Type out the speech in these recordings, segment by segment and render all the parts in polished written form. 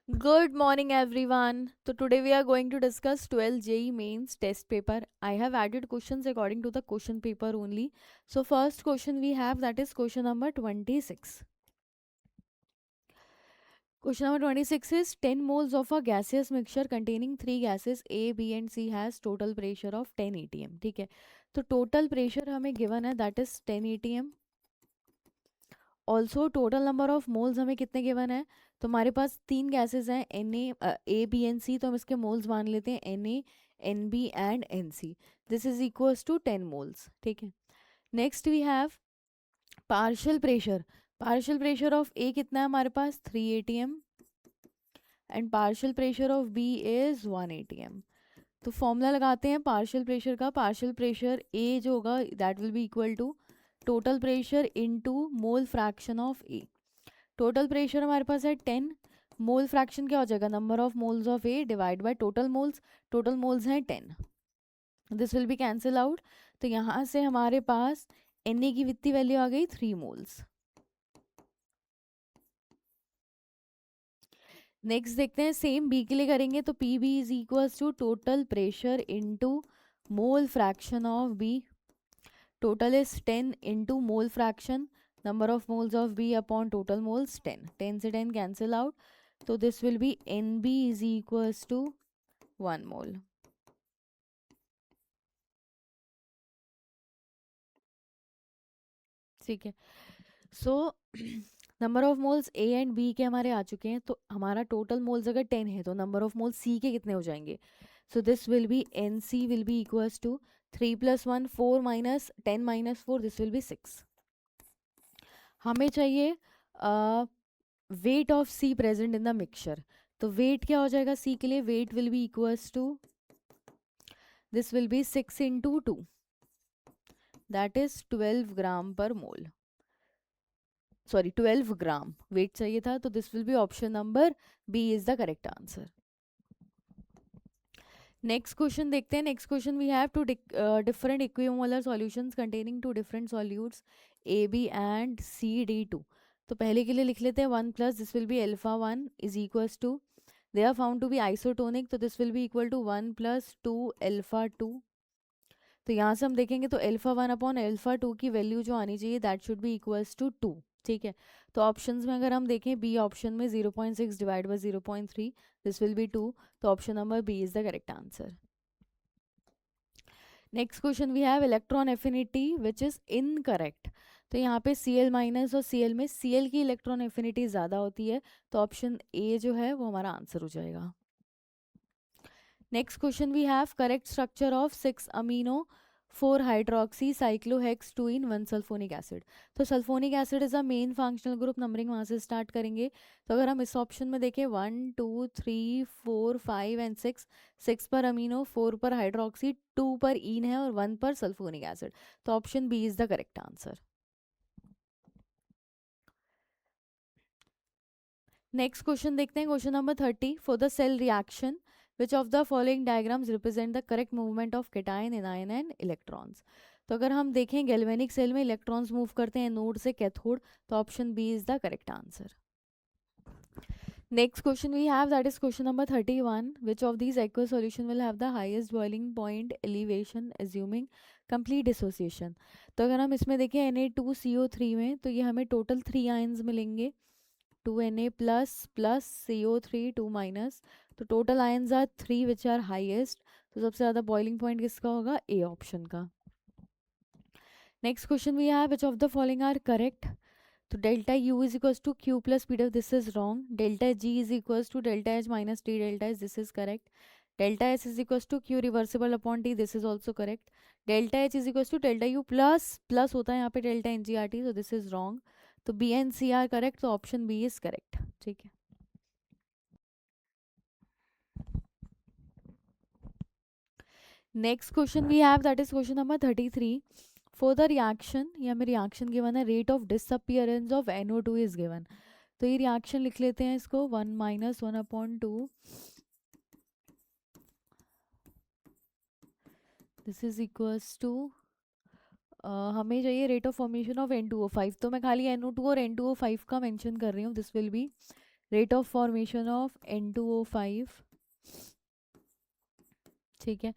Good morning, everyone. So today we are going to discuss 12 JEE Mains test paper. I have added questions according to the question paper only. So first question we have, that is question number 26. Question number 26 is 10 moles of a gaseous mixture containing three gases A, B and C has total pressure of 10 atm. ठीक है, तो total pressure हमें given है, that is 10 atm. Also total number of moles हमें कितने given है, तो हमारे पास तीन गैसेस हैं NA, A, B and C, तो हम इसके मोल्स मान लेते हैं Na, Nb and Nc. This is equals to 10 moles. ठीक है, next we have partial pressure. Partial pressure of A कितना है हमारे पास 3 atm and partial pressure of B is 1 atm. तो फॉर्मूला लगाते हैं पार्शियल प्रेशर का. पार्शियल प्रेशर A जो होगा that will be equal to total pressure into mole fraction of A. Total pressure हमारे पास है 10, मोल फ्रैक्शन क्या हो जाएगा, number of moles of A divide by total moles. Total moles हैं 10, this will B cancel out. तो यहाँ से हमारे पास Na की कितनी वैल्यू आ गई 3 मोल्स. नेक्स्ट देखते हैं सेम बी के लिए करेंगे, तो P B is equals to total pressure into mole fraction of B. Total is 10 into mole fraction, number of moles of B upon total moles 10. 10 से 10 cancel out. So this will be Nb is equals to 1 mole. ठीक है, so number of moles A and B के हमारे आ चुके हैं. तो हमारा total moles अगर 10 है तो नंबर ऑफ मोल्स C के कितने हो जाएंगे. So this will be Nc will be equals to 3 + 1 4 minus 10 minus 4, this will be 6. हमें चाहिए weight of C present in the mixture. तो वेट क्या हो जाएगा सी के लिए, weight will be equals to this will be 6 into 2, that is 12 gram per mole. Sorry 12 gram weight चाहिए था, तो this will be option number B is the correct answer. Next question देखते हैं. Next question we have two different equimolar solutions containing two different solutes AB and CD2. तो पहले के लिए लिख लेते हैं 1 plus this will be alpha 1 is equals to, they are found to be isotonic, तो this will be equal to 1 + 2 alpha 2. तो यहाँ से हम देखेंगे तो अल्फा 1 अपॉन अल्फा 2 की वैल्यू जो आनी चाहिए that should be equals to 2. ठीक है, तो ऑप्शंस में अगर हम देखें बी ऑप्शन में 0.6 divide by 0.3, this will be 2. तो option number B is the correct answer. Next question we have electron affinity which is incorrect. तो यहाँ पे Cl माइनस और Cl में Cl की इलेक्ट्रॉन एफिनिटी ज़्यादा होती है, तो ऑप्शन ए जो है वो हमारा आंसर हो जाएगा. Next question we have correct structure of 6 amino 4 hydroxy cyclohex 2 ene 1 sulphonic acid. तो sulphonic acid is a main functional group, numbering वहाँ से स्टार्ट करेंगे. तो अगर हम इस ऑप्शन में देखें 1 2 3 4 5 एंड 6, 6 पर अमीनो, 4 पर हाइड्रोक्सी, 2 पर इन है और 1 पर सल्फोनिक एसिड. तो option B is the correct answer. Next question देखते हैं. Question number 30, for the cell reaction which of the following diagrams represent the correct movement of cation anion and electrons. तो अगर हम देखें गैल्वेनिक सेल में electrons move करते हैं anode से कैथोड, तो option B is the correct answer. Next question we have that is question number 31, which of these aqueous solution will have the highest boiling point elevation assuming complete dissociation. तो अगर हम इसमें देखें Na2CO3 में, तो ये हमें टोटल 3 आयंस मिलेंगे, 2Na plus plus CO3 2 minus. तो total ions are 3 which are highest. तो सबसे ज़्यादा बॉइलिंग पॉइंट किसका होगा, ए ऑप्शन का. Next question we have which of the following are correct. तो delta U is equals to Q plus Pw, this is wrong. Delta G is equals to delta H minus T delta H, this is correct. Delta S is equals to Q reversible upon T, this is also correct. Delta H is equals to delta U plus plus होता है यहाँ पे delta NCRT, so this is wrong. तो B and C are correct, तो option B is correct. ठीक है, next question we have that is question number 33. For the reaction, ये हमें रिएक्शन गिवन है, rate of disappearance of NO2 is given. तो ये reaction लिख लेते हैं इसको 1 - 1/2, दिस इज इक्वल्स टू, हमें चाहिए rate of formation of N2O5. तो मैं खाली NO2 और N2O5 का मेंशन कर रही हूँ, this will B rate of formation of N2O5, ठीक है।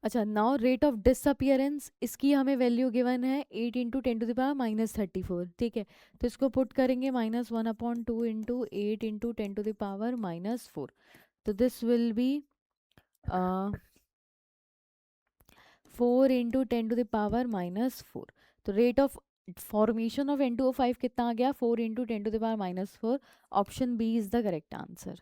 अच्छा, नाउ रेट ऑफ डिसअपियरेंस, इसकी हमें वैल्यू गिवन है 8 × 10⁻⁻34, ठीक है। तो इसको पुट करेंगे -1/2 इंटू 8 × 10⁻⁻4, तो दिस विल बी 4 × 10⁻⁻4। तो rate of formation of N2O5 कितना आ गया, 4 × 10⁻⁻4। Option B is the correct answer.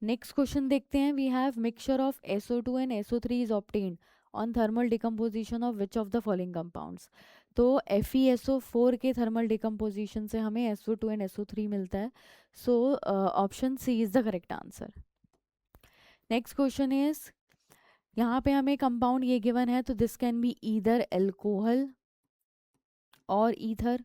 Next question देखते हैं। We have mixture of SO2 and SO3 is obtained on thermal decomposition of which of the following compounds. तो FeSO4 के thermal decomposition से हमें SO2 and SO3 मिलता है। So option C is the correct answer. Next question is, यहाँ पे हमें compound ये गिवन है, तो this can be either alcohol और ईथर।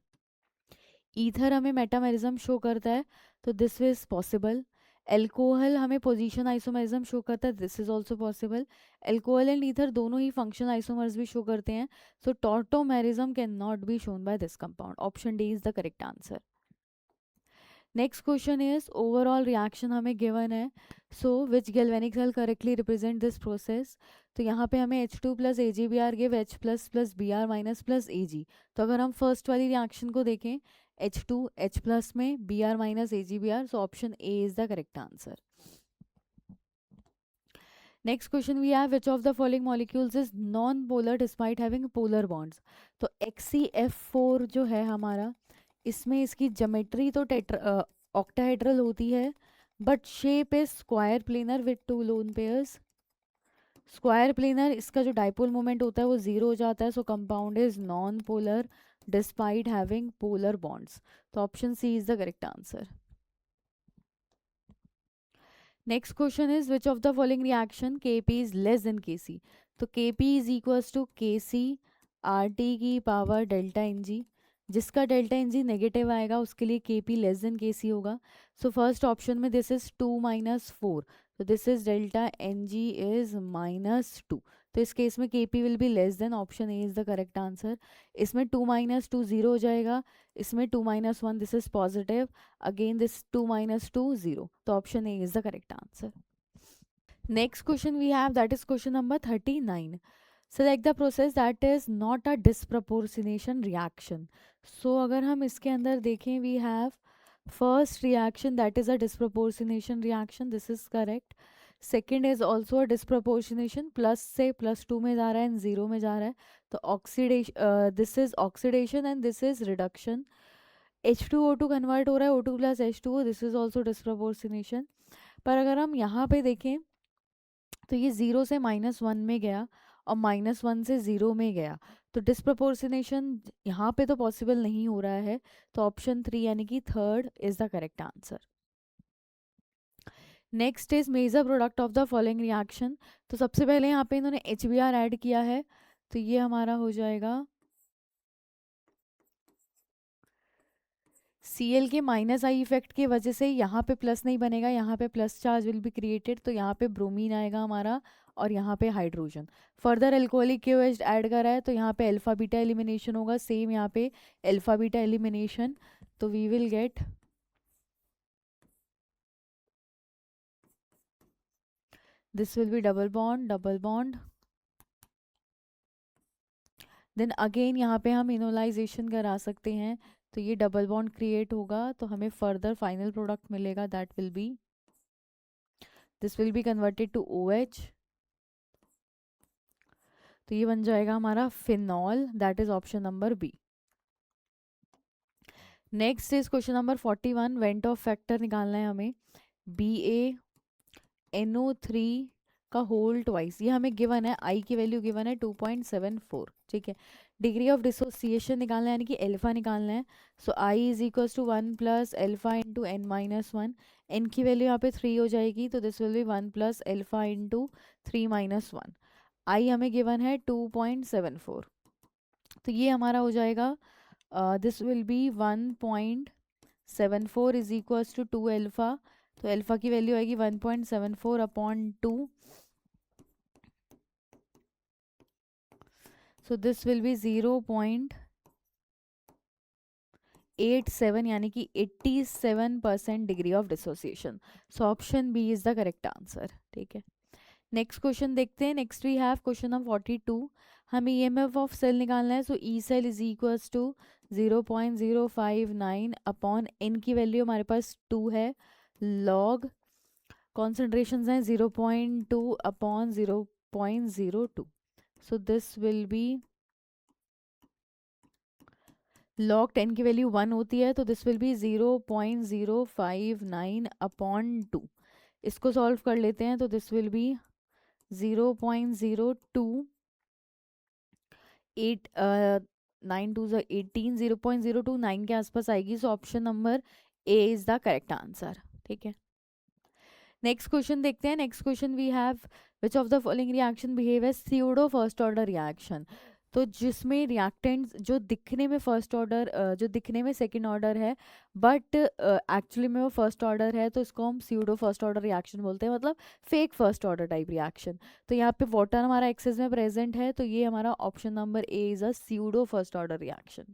ईथर हमें मेटामेरिज्म शो करता है, तो दिस इज पॉसिबल। एल्कोहल हमें पोजीशन आइसोमेरिज्म शो करता है, this is also possible. Alcohol and ether दोनों ही फंक्शनल आइसोमर्स भी शो करते हैं, so tautomerism can not be shown by this compound. Option D is the correct answer. Next question is, overall reaction हमें given है, so which galvanic cell correctly represent this process. तो यहाँ पे हमें H2 plus AgBr give H plus plus Br minus plus Ag। तो अगर हम first वाली रिएक्शन को देखें, H2 H प्लस में Br minus AgBr, so option A is the correct answer. Next question we have, which of the following molecules is non polar despite having polar bonds. तो XCF4 जो है हमारा, इसमें इसकी geometry तो octahedral होती है, but shape is square planar with 2 lone pairs. Square planar, इसका जो डाइपोल मोमेंट होता है वो 0 हो जाता है, so compound is non polar despite having polar bonds. तो option C is the correct answer. Next question is, which of the following reaction Kp is less than Kc। तो Kp is equals to Kc RT की power delta Ng। जिसका delta Ng negative आएगा उसके लिए Kp less than Kc होगा। So first option में this is 2 - 4, तो this is delta Ng is -2। तो इस केस में Kp will be less than, option A is the correct answer. इसमें 2 - 2 0 हो जाएगा, इसमें 2 - 1 this is positive, again this 2 - 2 0, तो option A is the correct answer. Next question we have, that is question number 39। Select the process that is not a disproportionation reaction. So अगर हम इसके अंदर देखें, we have first reaction that is a disproportionation reaction, this is correct. Second is also a disproportionation, plus से +2 में जा रहा है एंड 0 में जा रहा है, तो oxidation, this is oxidation and this is reduction. H2O2 convert हो रहा है O2 plus H2O, this is also disproportionation. पर अगर हम यहाँ पे देखें, तो ये 0 से -1 में गया और -1 से 0 में गया, तो डिस्प्रपोर्शनेशन यहाँ पे तो पॉसिबल नहीं हो रहा है, तो ऑप्शन 3 यानी कि third is the correct answer. Next is major product of the following reaction. तो सबसे पहले यहाँ पे इन्होंने HBr ऐड किया है, तो ये हमारा हो जाएगा Cl के -I इफेक्ट की वजह से यहाँ पे प्लस नहीं बनेगा, यहाँ पे plus charge will be created, तो यहाँ पे ब्रोमीन आएगा हमारा और यहाँ पे hydrogen. Further alcoholic KOH add करा है, तो यहाँ पे अल्फा बीटा एलिमिनेशन होगा, सेम यहाँ पे अल्फा बीटा एलिमिनेशन, तो we will get this will be double bond. Then again यहाँ पे हम इनोलाइजेशन करा सकते हैं, तो ये डबल बॉन्ड क्रिएट होगा, तो हमें फर्दर फाइनल प्रोडक्ट मिलेगा, that will be, this will be converted to OH, तो ये बन जाएगा हमारा phenol, that is option number B. Next is question number 41। Van't Hoff factor निकालना है हमें, BaNO3 का होल ट्वाइस, ये हमें गिवन है, आई की वैल्यू गिवन है 2.74, ठीक है। डिग्री ऑफ डिसोसिएशन निकालना है, यानी कि अल्फा निकालना है, so I is equals to 1 plus alpha into n-1। N की वैल्यू यहाँ पे 3 हो जाएगी, तो this will be 1 plus alpha into 3-1। I हमें गिवन है 2.74, तो ये हमारा हो जाएगा, this will be 1.74 is equals to 2 alpha, तो अल्फा की वैल्यू आएगी 1.74 upon 2, so this will be 87 यानी कि 87% degree of dissociation. So option B is the correct answer. ठीक है, नेक्स्ट क्वेश्चन देखते हैं। Next we have question number 42। हमें ईएमएफ ऑफ सेल निकालना है। So E cell is equals to 0.059 upon n की वैल्यू हमारे पास 2 है, लॉग कॉन्सेंट्रेशन हैं 0.2 upon 0.02। So this will be log 10 की वैल्यू 1 होती है, तो दिस विल बी 0.059 अपॉन 2। इसको सॉल्व कर लेते हैं, तो दिस विल बी 0.028 9 टू 18, 0.029 के आसपास आएगी। So option number A is the correct answer. ठीक है, नेक्स्ट क्वेश्चन देखते हैं। Next question we have which of the following reaction behave as pseudo first order reaction. तो जिसमें रिएक्टेंट्स जो दिखने में फर्स्ट ऑर्डर जो दिखने में सेकंड ऑर्डर है बट एक्चुअली में वो फर्स्ट ऑर्डर है, तो इसको हम स्यूडो फर्स्ट ऑर्डर रिएक्शन बोलते हैं, मतलब fake first order type reaction. तो यहाँ पे वाटर हमारा एक्सेस में प्रेजेंट है, तो ये हमारा option number A is a pseudo first order reaction.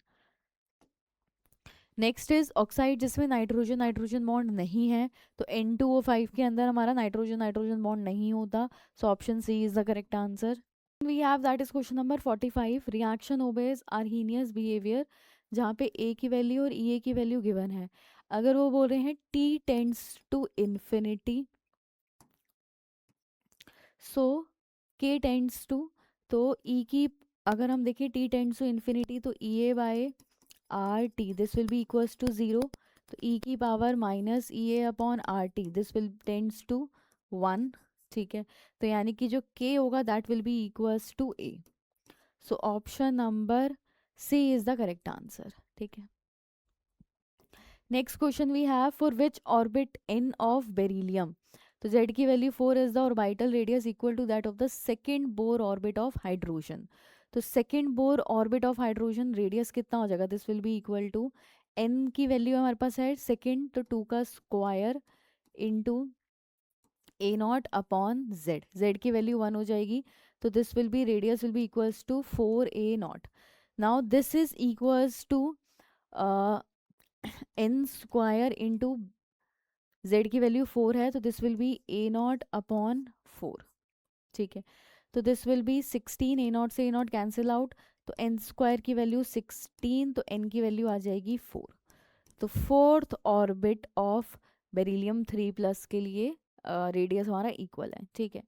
Next is oxide जिसमें नाइट्रोजन नाइट्रोजन बॉन्ड नहीं है, तो N2O5 के अंदर हमारा नाइट्रोजन नाइट्रोजन बॉन्ड नहीं होता। So option C is the correct answer. We have that is question number 45। Reaction obeys Arrhenius behaviour, जहाँ पे ए की वैल्यू और ई ए की वैल्यू गिवन है। अगर वो बोल रहे हैं T tends to infinity, so K tends to, तो ई की अगर हम देखें T टेंड्स टू इन्फिनिटी, तो E A by R T this will be equals to 0। तो ई की power minus E A upon R T this will tends to 1। ठीक है, तो यानी कि जो के होगा that will be equals to A. So option number C is the correct answer. ठीक है, next question we have for which orbit n of beryllium. तो जेड की value 4 is the orbital radius equal to that of the second Bohr orbit of hydrogen. तो second Bohr orbit of hydrogen radius कितना हो जाएगा, this will be equal to n की value हमारे पास है सेकेंड, तो 2 का square into a nought upon Z, Z की वैल्यू 1 हो जाएगी, तो this will be radius will be equals to 4a0। Now this is equals to n square into Z की वैल्यू 4 है, तो this will B A nought upon 4। ठीक है, तो this will B 16, A not से ए नॉट कैंसिल आउट, तो N square की value 16, तो एन की वैल्यू आ जाएगी 4। तो फोर्थ ऑर्बिट ऑफ बेरिलियम 3+ के लिए रेडियस हमारा इक्वल है। ठीक है,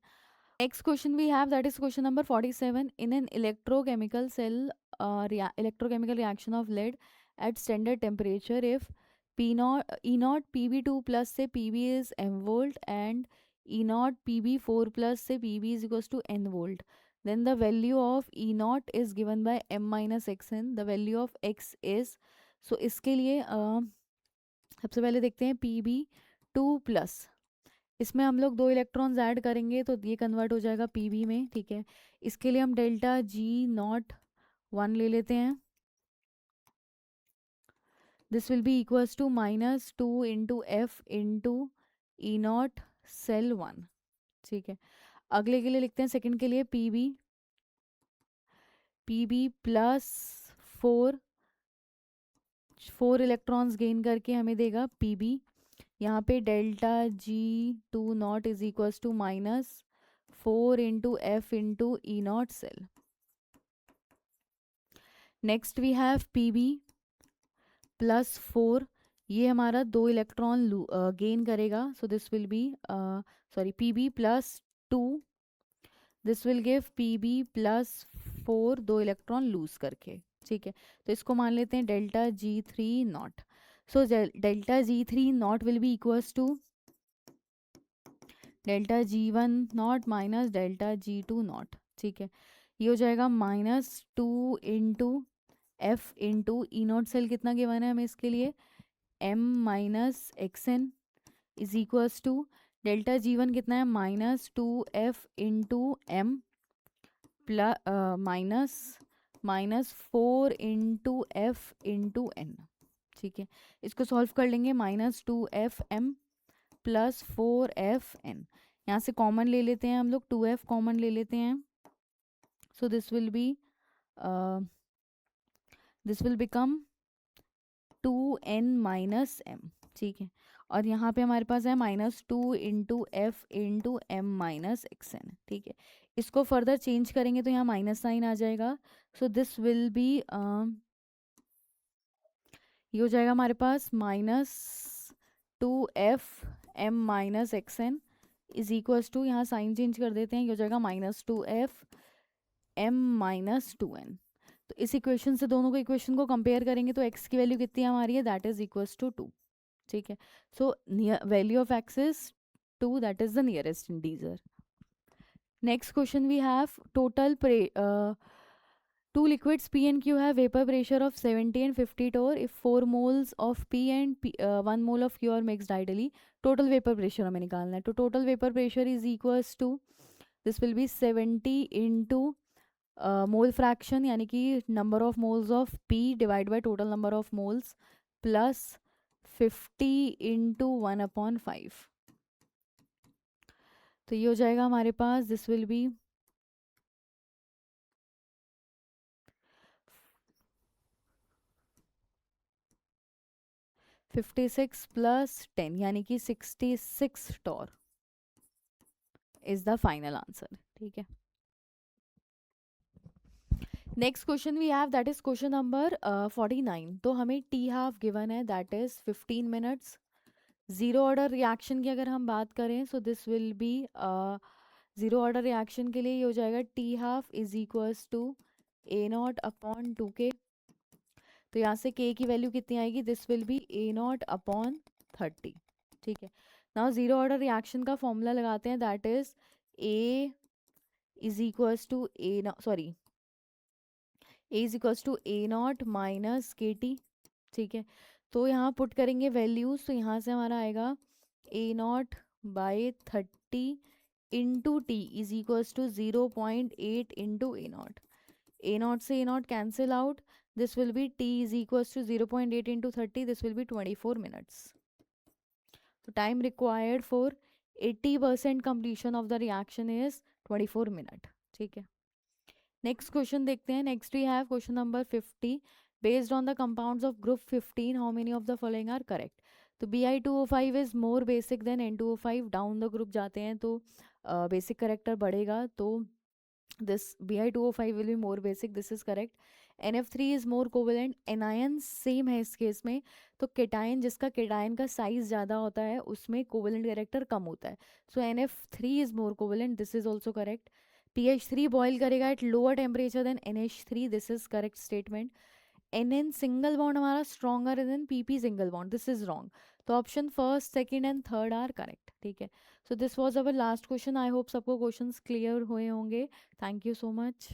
next question we have that is question number 47। In an electrochemical cell electrochemical reaction of lead at standard temperature, if P naught E naught Pb2+ से Pb is m volt and E naught Pb4+ से Pb is equals to n volt, then the value of E naught is given by m minus xn, the value of x is, so इसके लिए सबसे पहले देखते हैं Pb2+, इसमें हम लोग 2 इलेक्ट्रॉन्स ऐड करेंगे तो ये कन्वर्ट हो जाएगा Pb में। ठीक है, इसके लिए हम डेल्टा G01 ले लेते हैं, this will be equals to -2 into F into E nought cell 1। ठीक है, अगले के लिए लिखते हैं सेकंड के लिए पीबी प्लस 4 इलेक्ट्रॉन्स गेन करके हमें देगा पीबी। यहाँ पे delta G2 nought is equals to -4 into F into E nought cell. Next we have PB plus 4, ये हमारा 2 इलेक्ट्रॉन गेन करेगा, so this will be sorry PB plus 2, this will give PB plus 4 2 electron lose करके। ठीक है, तो इसको मान लेते हैं delta G3 nought. So delta G3 nought will be equals to delta G1 nought minus delta G2 nought. ठीक है, ये हो जाएगा -2 into F into E nought cell कितना गिवन है हमें इसके लिए m minus X N is equals to delta G1 कितना है -2f into M plus -4 into F into N. ठीक है, इसको सॉल्व कर लेंगे, -2f m plus 4f n, यहाँ से कॉमन ले लेते हैं हम लोग, 2f कॉमन ले लेते हैं, सो this will be this will become 2n-m, ठीक है। और यहाँ पे हमारे पास है -2 into F into M minus X N, ठीक है। इसको फर्दर चेंज करेंगे तो यहाँ माइनस साइन आ जाएगा, सो दिस विल बी ये हो जाएगा हमारे पास -2f(m-xn) इज इक्वल्स टू, यहाँ साइन चेंज कर देते हैं, ये हो जाएगा -2f(m-2n). तो इस इक्वेशन से दोनों को इक्वेशन को कंपेयर करेंगे तो x की वैल्यू कितनी हमारी है, दैट इज इक्वल्स टू 2, ठीक है। So value of x is 2, that is the nearest integer. Next question we have total two liquids P and Q have vapor pressure of 70 and 50 torr. If 4 moles of P and 1 mole of Q are mixed ideally, total vapor pressure हमें निकालना है। तो total vapor pressure is equals to, this will be 70 into mole fraction, यानी कि number of moles of P divided by total number of moles plus 50 into 1/5। तो ये हो जाएगा हमारे पास, this will be 56 प्लस 10 यानी कि 66 टॉर इज द फाइनल आंसर, ठीक है। Next question we have, that is question number 49। तो हमें टी हाफ गिवन है, that is 15 minutes. Zero order reaction की अगर हम बात करें, so this will be zero order reaction के लिए ये हो जाएगा T half is equals to A0/2K। तो यहाँ से k की वैल्यू कितनी आएगी, दिस विल बी A0/30, ठीक है। नाउ जीरो ऑर्डर रिएक्शन का फॉर्मूला लगाते हैं, that is A is equals to A0 minus KT, ठीक है। तो यहाँ पुट करेंगे वैल्यूज, तो यहाँ से हमारा आएगा A0/30 into T is equals to 0.8 into A0। A0 से A0 cancel out, this will be t is equals to 0.8 into 30, this will be 24 minutes. So time required for 80% completion of the reaction is 24 minute, ठीक है। Next question देखते हैं। Next we have question number 50। Based on the compounds of group 15 how many of the following are correct. तो Bi2O5 is more basic than N2O5। Down the group जाते हैं तो basic character बढ़ेगा, तो this Bi2O5 will be more basic, this is correct। NF3 is more covalent। Anion same है इस case में, तो केटायन जिसका केटायन का साइज ज़्यादा होता है उसमें कोवेलेंट कैरेक्टर कम होता है, so NF3 is more covalent, this is also correct. PH3 boil करेगा at lower temperature than NH3, this is correct statement. NN single bond हमारा stronger than PP single bond, this is wrong. तो option first, second and third are correct, ठीक है। So this was our last question. I hope सबको questions clear हुए होंगे। Thank you so much.